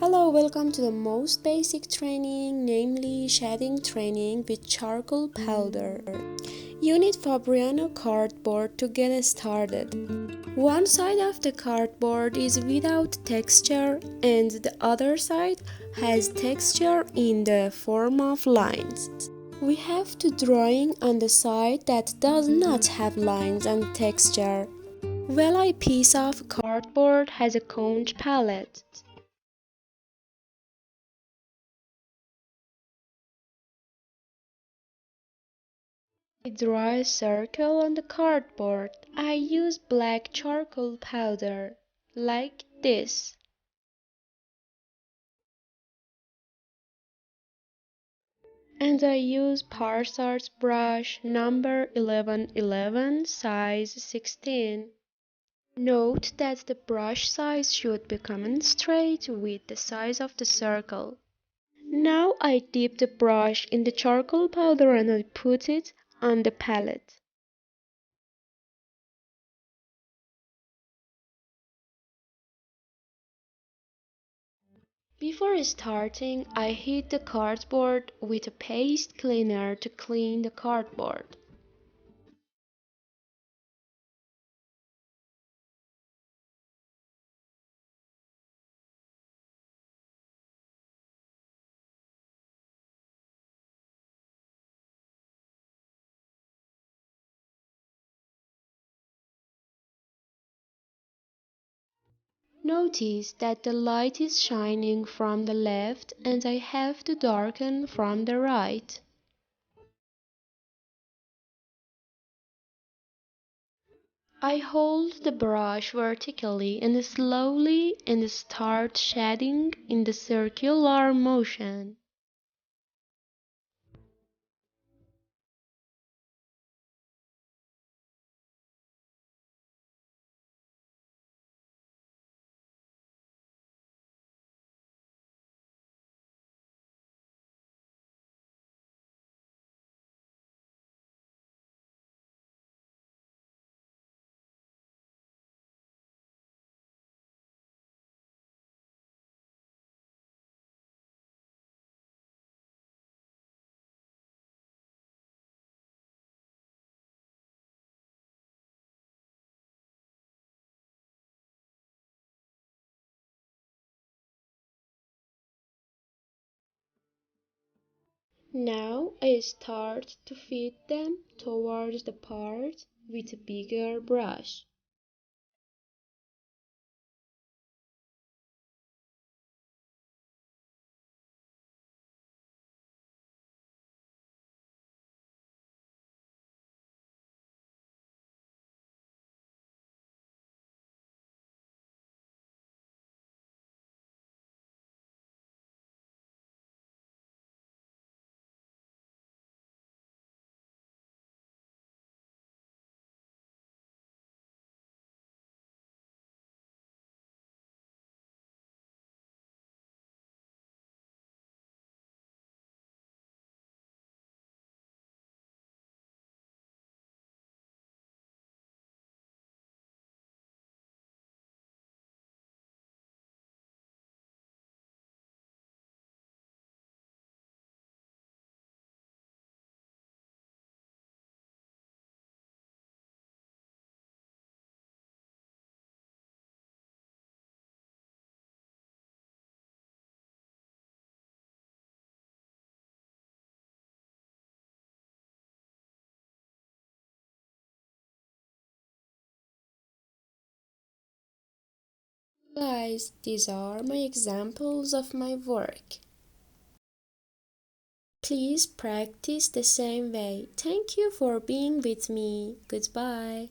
Hello, welcome to the most basic training, namely shading training with charcoal powder. You need Fabriano cardboard to get started. One side of the cardboard is without texture and the other side has texture in the form of lines. We have to drawing on the side that does not have lines and texture. Well, a piece of cardboard has a conch palette. I draw a circle on the cardboard. I use black charcoal powder, like this. And I use Parsar's brush number 1111, size 16. Note that the brush size should be commensurate with the size of the circle. Now I dip the brush in the charcoal powder and I put it on the palette. Before starting, I heat the cardboard with a paste cleaner to clean the cardboard. Notice that the light is shining from the left and I have to darken from the right. I hold the brush vertically and slowly and start shading in the circular motion. Now I start to fit them towards the part with a bigger brush. Guys, these are my examples of my work. Please practice the same way. Thank you for being with me. Goodbye.